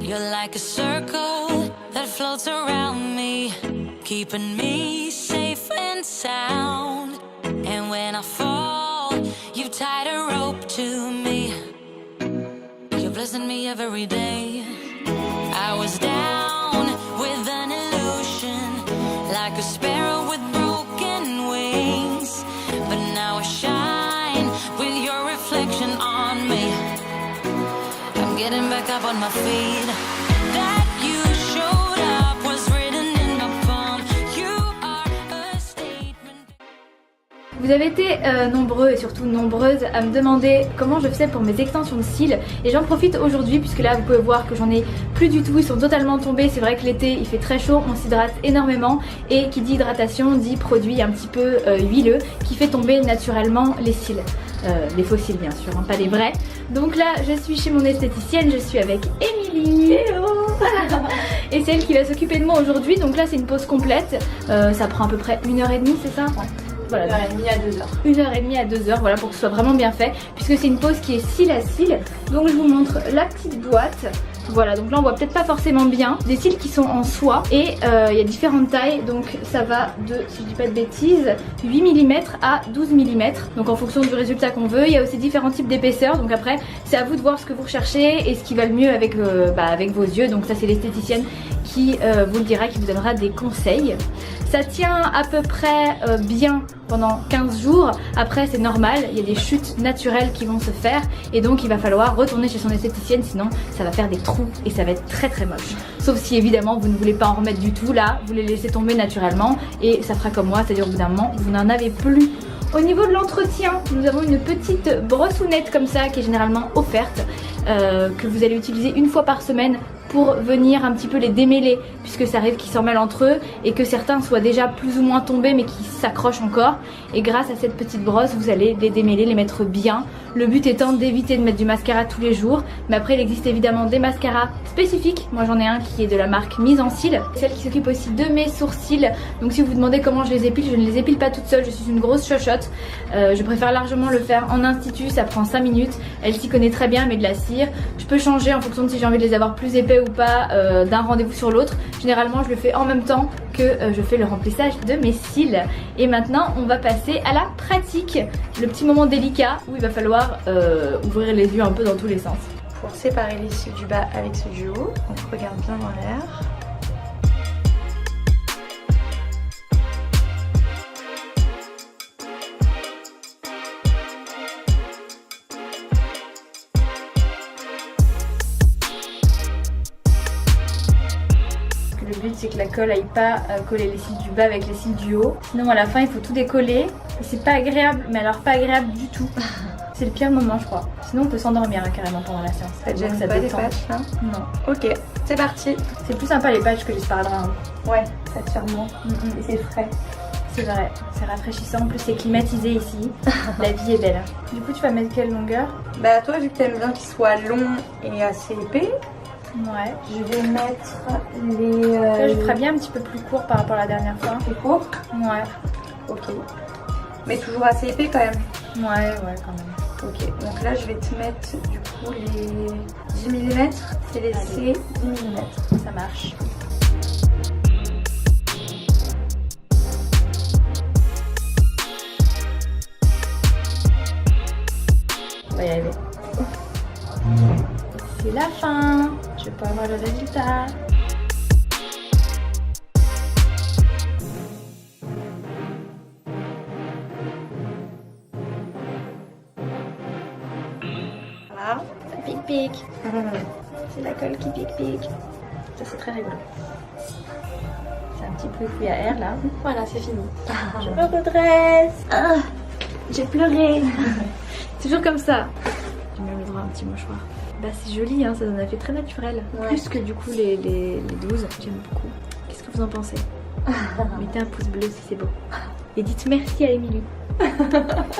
You're like a circle that floats around me, keeping me safe and sound. And when I fall, you tied a rope to me. You're blessing me every day. I was down with an illusion, like a sparrow with broken wings. But now I shine with your reflection on me. I'm getting back up on my feet. That you showed up was written in my palm. You are a statement. Vous avez été nombreux et surtout nombreuses à me demander comment je faisais pour mes extensions de cils, et j'en profite aujourd'hui puisque là vous pouvez voir que j'en ai plus du tout, ils sont totalement tombés. C'est vrai que l'été il fait très chaud, on s'hydrate énormément, et qui dit hydratation dit produit un petit peu huileux qui fait tomber naturellement les cils. Les faux cils bien sûr, hein, pas les vrais. Donc là je suis chez mon esthéticienne, je suis avec Émilie. Hello. Et c'est elle qui va s'occuper de moi aujourd'hui. Donc là c'est une pause complète, ça prend à peu près 1h30, c'est ça? Ouais. Voilà, 1h30 à 2h. 1h30 à 2h, voilà, pour que ce soit vraiment bien fait, puisque c'est une pause qui est cils à cils. Donc je vous montre la petite boîte. Voilà, donc là on voit peut-être pas forcément bien. Des cils qui sont en soie, et il y a différentes tailles. Donc ça va de, si je dis pas de bêtises, 8 mm à 12 mm. Donc en fonction du résultat qu'on veut. Il y a aussi différents types d'épaisseur. Donc après c'est à vous de voir ce que vous recherchez et ce qui va le mieux avec, avec vos yeux. Donc ça c'est l'esthéticienne qui vous le dira, qui vous donnera des conseils. Ça tient à peu près bien pendant 15 jours. Après c'est normal, il y a des chutes naturelles qui vont se faire, et donc il va falloir retourner chez son esthéticienne, sinon ça va faire des trous et ça va être très très moche. Sauf si évidemment vous ne voulez pas en remettre du tout, là vous les laissez tomber naturellement et ça fera comme moi, c'est-à-dire au bout d'un moment vous n'en avez plus. Au niveau de l'entretien, nous avons une petite brossounette comme ça qui est généralement offerte, que vous allez utiliser une fois par semaine pour venir un petit peu les démêler, puisque ça arrive qu'ils s'en mêlent entre eux et que certains soient déjà plus ou moins tombés mais qui s'accrochent encore. Et grâce à cette petite brosse vous allez les démêler, les mettre bien. Le but étant d'éviter de mettre du mascara tous les jours, mais après il existe évidemment des mascaras spécifiques. Moi j'en ai un qui est de la marque Mise en Cils, celle qui s'occupe aussi de mes sourcils. Donc si vous vous demandez comment je les épile, je ne les épile pas toute seule, je suis une grosse chochotte. Je préfère largement le faire en institut, ça prend 5 minutes. Elle s'y connaît très bien, mais de la cire. Je peux changer en fonction de si j'ai envie de les avoir plus épais ou pas, d'un rendez-vous sur l'autre. Généralement je le fais en même temps que je fais le remplissage de mes cils. Et maintenant on va passer à la pratique, le petit moment délicat où il va falloir ouvrir les yeux un peu dans tous les sens. Pour séparer les cils du bas avec ceux du haut, donc regarde bien dans l'air. Le but c'est que la colle aille pas coller les cils du bas avec les cils du haut. Sinon à la fin il faut tout décoller. C'est pas agréable, mais alors pas agréable du tout. C'est le pire moment je crois. Sinon on peut s'endormir hein, carrément pendant la séance. Ça te gêne pas les patchs là? Non. Ok, c'est parti. C'est plus sympa les patchs que les sparadraps. Ouais, ça tire moins. Et c'est frais. C'est vrai, c'est rafraîchissant. En plus c'est climatisé ici. La vie est belle. Du coup tu vas mettre quelle longueur? Bah toi vu que t'aimes bien qu'il soit long et assez épais, ouais, je vais mettre les... Là, je ferai bien un petit peu plus court par rapport à la dernière fois. Plus court? Ouais. Ok. Mais toujours assez épais quand même? Ouais, quand même. Ok, donc là je vais te mettre du coup les 10 mm, c'est laisser 10 mm. Ça marche. On va y arriver. C'est la fin. Je peux avoir le résultat. Voilà. Ça pique. C'est la colle qui pique. Ça c'est très rigolo. C'est un petit peu à air là. Voilà, c'est fini. Je me redresse. Ah, j'ai pleuré. Toujours comme ça. J'ai même le droit à un petit mouchoir. Bah c'est joli, hein, ça donne un effet très naturel. Ouais. Plus que du coup les 12. J'aime beaucoup. Qu'est-ce que vous en pensez? Mettez un pouce bleu si c'est beau. Et dites merci à Émilie.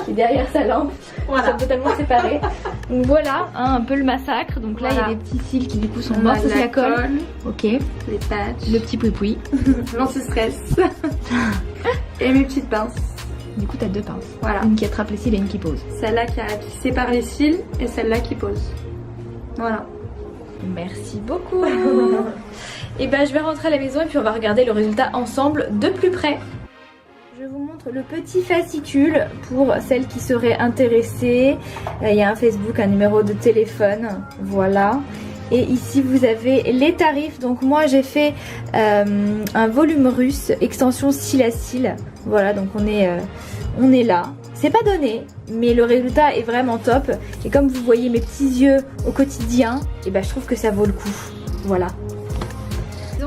Qui est derrière sa lampe. Voilà. Ils sont totalement séparés. Donc voilà, hein, un peu le massacre. Donc là il y a des petits cils qui du coup sont morts, c'est la colle. Ok. Les patchs. Le petit pouipoui. L'anti-stress. Et mes petites pinces. Du coup t'as deux pinces. Voilà. Une qui attrape les cils et une qui pose. Celle-là qui sépare les cils et celle-là qui pose. Voilà. Merci beaucoup. Et ben je vais rentrer à la maison et puis on va regarder le résultat ensemble de plus près. Je vous montre le petit fascicule pour celles qui seraient intéressées. Il y a un Facebook, un numéro de téléphone, voilà. Et ici vous avez les tarifs. Donc moi j'ai fait un volume russe, extension cils à cils. Voilà, donc on est là. C'est pas donné, mais le résultat est vraiment top. Et comme vous voyez mes petits yeux au quotidien, et ben je trouve que ça vaut le coup. Voilà.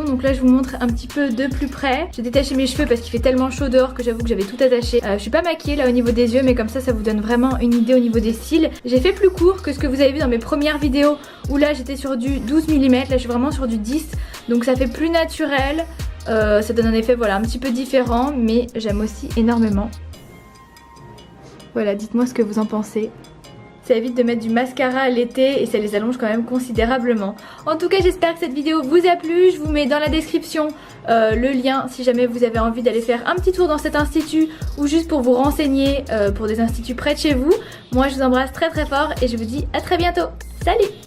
Donc là je vous montre un petit peu de plus près. J'ai détaché mes cheveux parce qu'il fait tellement chaud dehors que j'avoue que j'avais tout attaché. Je suis pas maquillée là au niveau des yeux, mais comme ça vous donne vraiment une idée au niveau des cils. J'ai fait plus court que ce que vous avez vu dans mes premières vidéos où là j'étais sur du 12 mm, là je suis vraiment sur du 10. Donc ça fait plus naturel, ça donne un effet voilà un petit peu différent, mais j'aime aussi énormément. Voilà, dites-moi ce que vous en pensez. Ça évite de mettre du mascara à l'été et ça les allonge quand même considérablement. En tout cas j'espère que cette vidéo vous a plu. Je vous mets dans la description le lien si jamais vous avez envie d'aller faire un petit tour dans cet institut ou juste pour vous renseigner pour des instituts près de chez vous. Moi je vous embrasse très très fort et je vous dis à très bientôt. Salut!